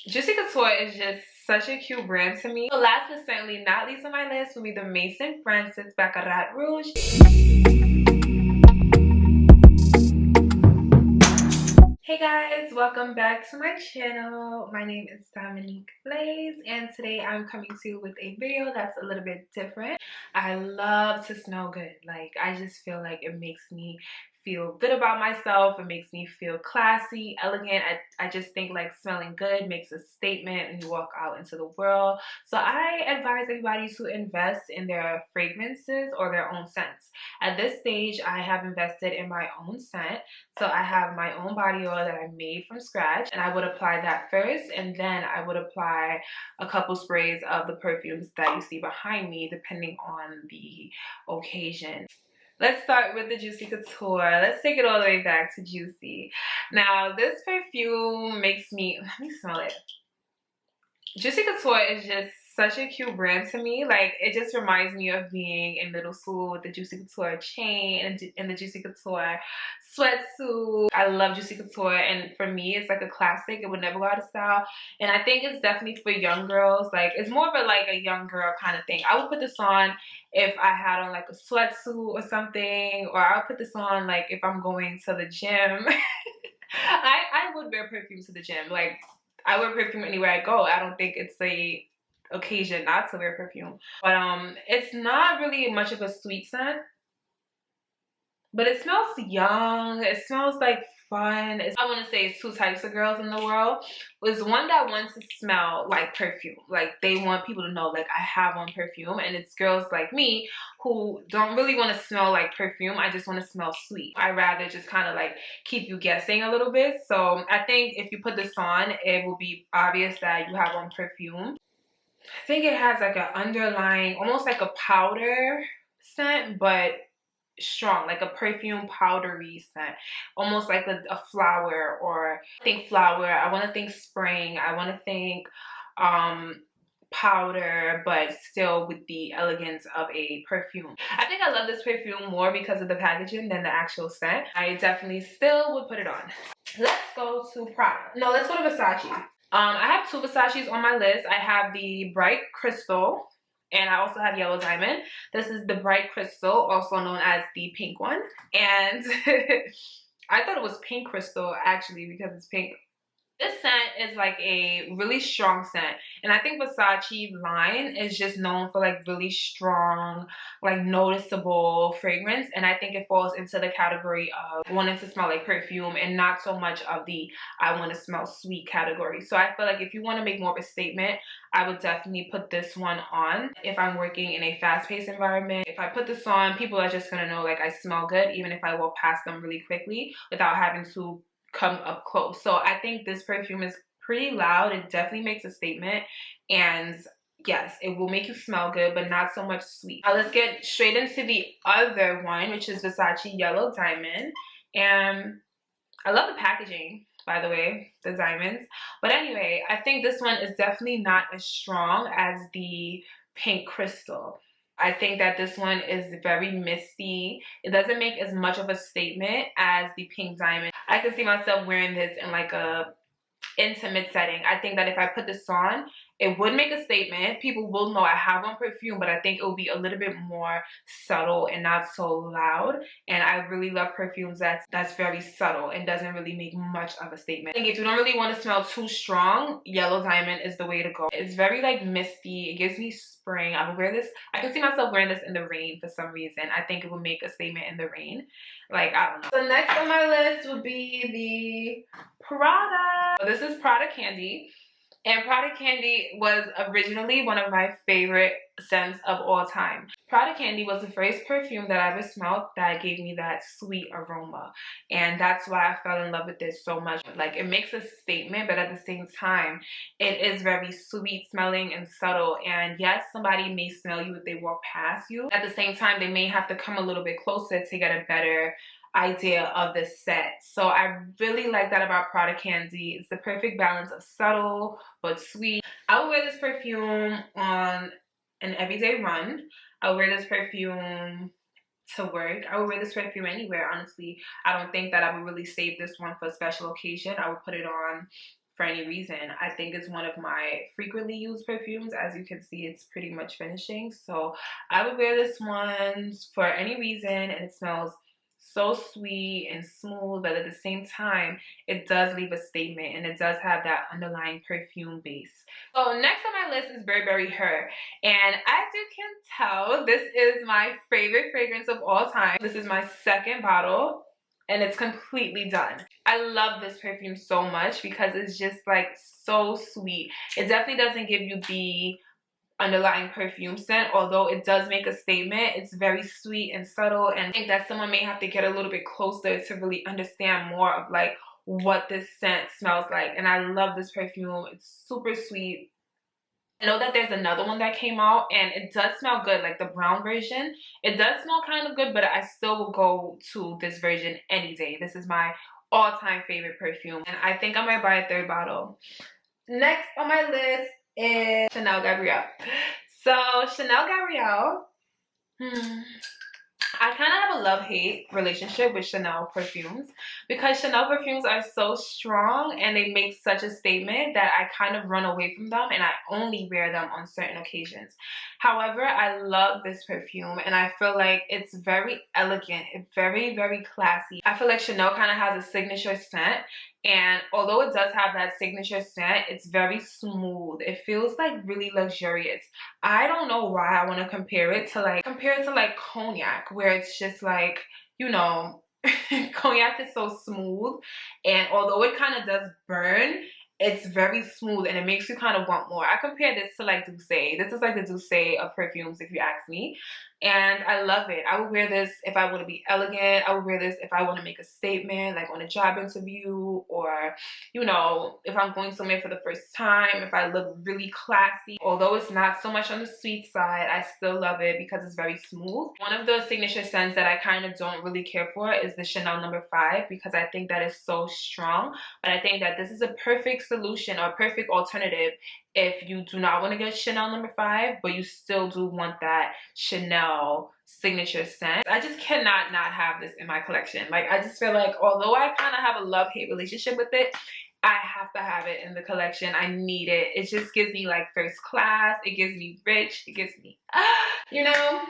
Juicy Couture is just such a cute brand to me. So last but certainly not least on my list will be the Maison Francis Baccarat Rouge. Hey guys, welcome back to my channel. My name is Dominique Blaze and today I'm coming to you with a video that's a little bit different. I love to smell good. Like, I just feel like it makes me feel good about myself. It makes me feel classy, elegant. I just think like smelling good makes a statement when you walk out into the world. So I advise everybody to invest in their fragrances or their own scents. At this stage, I have invested in my own scent. So I have my own body oil that I made from scratch, and I would apply that first, and then I would apply a couple sprays of the perfumes that you see behind me depending on the occasion. Let's start with the Juicy Couture. Let's take it all the way back to Juicy. Now, this perfume makes me, let me smell it. Juicy Couture is just such a cute brand to me. Like, it just reminds me of being in middle school with the Juicy Couture chain and the Juicy Couture sweatsuit. I love Juicy Couture, and for me, it's like a classic. It would never go out of style, and I think it's definitely for young girls. Like, it's more of a like a young girl kind of thing. I would put this on if I had on like a sweatsuit or something, or I'll put this on like if I'm going to the gym. I would wear perfume to the gym. Like, I wear perfume anywhere I go. I don't think it's a occasion not to wear perfume. But it's not really much of a sweet scent. But it smells young. It smells like fun. I want to say it's two types of girls in the world. There's one that wants to smell like perfume. Like, they want people to know, like, I have on perfume. And it's girls like me who don't really want to smell like perfume. I just want to smell sweet. I rather just kind of like keep you guessing a little bit. So I think if you put this on, it will be obvious that you have on perfume. I think it has like an underlying, almost like a powder scent, but strong, like a perfume powdery scent, almost like a flower, or I think flower, I want to think spring, I want to think powder, but still with the elegance of a perfume. I think I love this perfume more because of the packaging than the actual scent. I definitely still would put it on. Let's go to Prada. No, let's go to Versace. I have two Versace's on my list. I have the Bright Crystal, and I also have Yellow Diamond. This is the Bright Crystal, also known as the pink one. And I thought it was Pink Crystal, actually, because it's pink. This scent is like a really strong scent, and I think Versace line is just known for like really strong, like noticeable fragrance, and I think it falls into the category of wanting to smell like perfume and not so much of the I want to smell sweet category. So I feel like if you want to make more of a statement, I would definitely put this one on if I'm working in a fast-paced environment. If I put this on, people are just gonna know like I smell good even if I walk past them really quickly without having to come up close. So I think this perfume is pretty loud. It definitely makes a statement, and yes, it will make you smell good, but not so much sweet. Now let's get straight into the other one, which is Versace Yellow Diamond. And I love the packaging, by the way, the diamonds. But anyway, I think this one is definitely not as strong as the Pink Crystal. I think that this one is very misty. It doesn't make as much of a statement as the Pink Diamond. I can see myself wearing this in like a intimate setting. I think that if I put this on, it would make a statement. People will know I have on perfume, but I think it will be a little bit more subtle and not so loud. And I really love perfumes that's very subtle and doesn't really make much of a statement. I think if you don't really want to smell too strong, Yellow Diamond is the way to go. It's very like misty. It gives me spring. I would wear this. I can see myself wearing this in the rain for some reason. I think it would make a statement in the rain. Like, I don't know. So next on my list would be the Prada. So this is Prada Candy. And Prada Candy was originally one of my favorite scents of all time. Prada Candy was the first perfume that I ever smelled that gave me that sweet aroma. And that's why I fell in love with this so much. Like, it makes a statement, but at the same time, it is very sweet smelling and subtle. And yes, somebody may smell you if they walk past you. At the same time, they may have to come a little bit closer to get a better idea of the set. So I really like that about Prada Candy. It's the perfect balance of subtle but sweet. I would wear this perfume on an everyday run. I would wear this perfume to work. I would wear this perfume anywhere, honestly. I don't think that I would really save this one for a special occasion. I would put it on for any reason. I think it's one of my frequently used perfumes. As you can see, it's pretty much finishing. So I would wear this one for any reason, and it smells so sweet and smooth, but at the same time, it does leave a statement and it does have that underlying perfume base. So next on my list is Burberry Her. And as you can tell, this is my favorite fragrance of all time. This is my second bottle, and it's completely done. I love this perfume so much because it's just like so sweet. It definitely doesn't give you the underlying perfume scent, although it does make a statement. It's very sweet and subtle, and I think that someone may have to get a little bit closer to really understand more of like what this scent smells like. And I love this perfume. It's super sweet. I know that there's another one that came out and it does smell good, like the brown version. It does smell kind of good, but I still will go to this version any day. This is my all-time favorite perfume, and I think I might buy a third bottle. Next on my list is Chanel Gabrielle. So Chanel Gabrielle, I kind of have a love-hate relationship with Chanel perfumes because Chanel perfumes are so strong and they make such a statement that I kind of run away from them and I only wear them on certain occasions. However, I love this perfume and I feel like it's very elegant. It's very, very classy. I feel like Chanel kind of has a signature scent, and although it does have that signature scent, it's very smooth. It feels like really luxurious. I don't know why I want to compare it to like cognac, where it's just like, you know, cognac is so smooth, and although it kind of does burn, it's very smooth and it makes you kind of want more. I compare this to like Douce. This is like the Douce of perfumes, if you ask me. And I love it. I would wear this if I want to be elegant. I would wear this if I want to make a statement, like on a job interview, or, you know, if I'm going somewhere for the first time, if I look really classy. Although it's not so much on the sweet side, I still love it because it's very smooth. One of the signature scents that I kind of don't really care for is the Chanel No. 5 because I think that is so strong. But I think that this is a perfect solution or perfect alternative if you do not want to get Chanel No. 5, but you still do want that Chanel signature scent. I just cannot not have this in my collection. Like, I just feel like although I kind of have a love-hate relationship with it, I have to have it in the collection. I need it. It just gives me like first class. It gives me rich. It gives me, you know.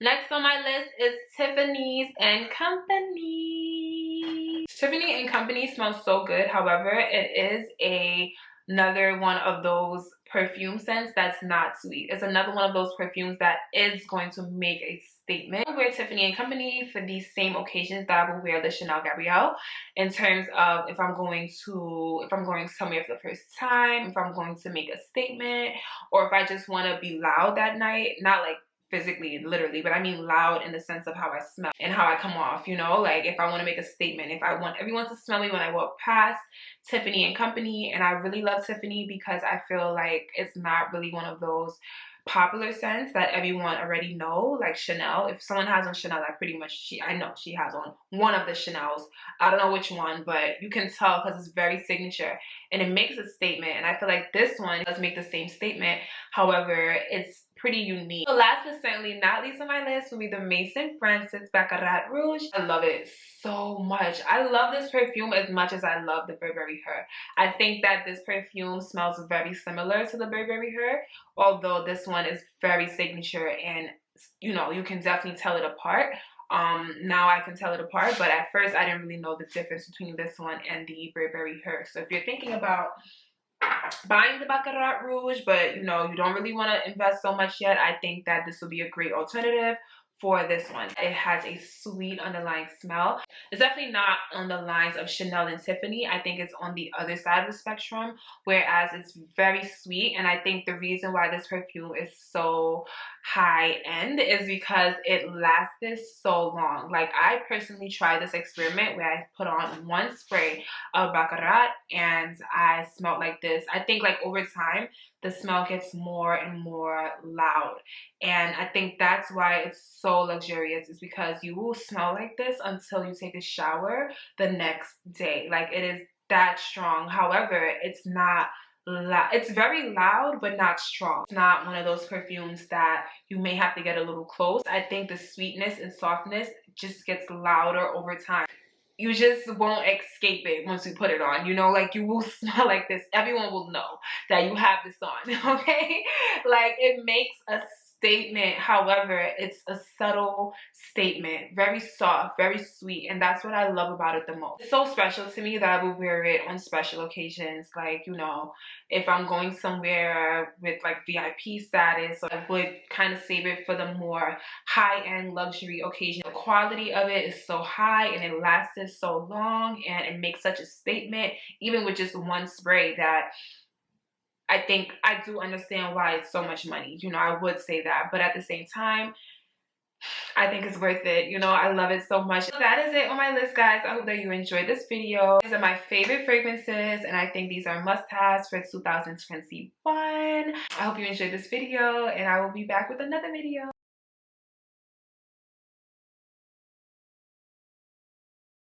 Next on my list is Tiffany's and Company. Tiffany and Company smells so good. However, it is another one of those perfume scents that's not sweet. It's another one of those perfumes that is going to make a statement. I wear Tiffany and Company for these same occasions that I will wear the Chanel Gabrielle, in terms of if I'm going somewhere for the first time, if I'm going to make a statement, or if I just want to be loud that night. Not like physically and literally, but I mean loud in the sense of how I smell and how I come off, you know, like if I want to make a statement, if I want everyone to smell me when I walk past, Tiffany and Company. And I really love Tiffany because I feel like it's not really one of those popular scents that everyone already know, like Chanel. If someone has on Chanel, I know she has on one of the Chanels. I don't know which one, but you can tell because it's very signature and it makes a statement. And I feel like this one does make the same statement. However, it's pretty unique. So last but certainly not least on my list will be the Maison Francis Baccarat Rouge. I love it so much. I love this perfume as much as I love the Burberry Her. I think that this perfume smells very similar to the Burberry Her, although this one is very signature and, you know, you can definitely tell it apart. Now I can tell it apart, but at first I didn't really know the difference between this one and the Burberry Her. So if you're thinking about buying the Baccarat Rouge, but you know, you don't really want to invest so much yet, I think that this will be a great alternative for this one. It has a sweet underlying smell. It's definitely not on the lines of Chanel and Tiffany. I think it's on the other side of the spectrum, whereas it's very sweet. And I think the reason why this perfume is so high end is because it lasted so long. Like, I personally tried this experiment where I put on one spray of Baccarat and I smelled like this. I think like over time the smell gets more and more loud, and I think that's why it's so luxurious, is because you will smell like this until you take a shower the next day. Like, it is that strong. However, it's not loud. It's very loud but not strong. It's not one of those perfumes that you may have to get a little close. I think the sweetness and softness just gets louder over time. you just won't escape it once you put it on, you know, like you will smell like this. Everyone will know that you have this on, okay? Like it makes a statement. However, it's a subtle statement, very soft, very sweet, and that's what I love about it the most. It's so special to me that I would wear it on special occasions, like, you know, if I'm going somewhere with like VIP status, so I would kind of save it for the more high-end luxury occasion. The quality of it is so high and it lasted so long and it makes such a statement, even with just one spray, that I think I do understand why it's so much money. You know, I would say that, but at the same time, I think it's worth it. You know, I love it so much. So that is it on my list, guys. I hope that you enjoyed this video. These are my favorite fragrances, and I think these are must-haves for 2021. I hope you enjoyed this video, and I will be back with another video.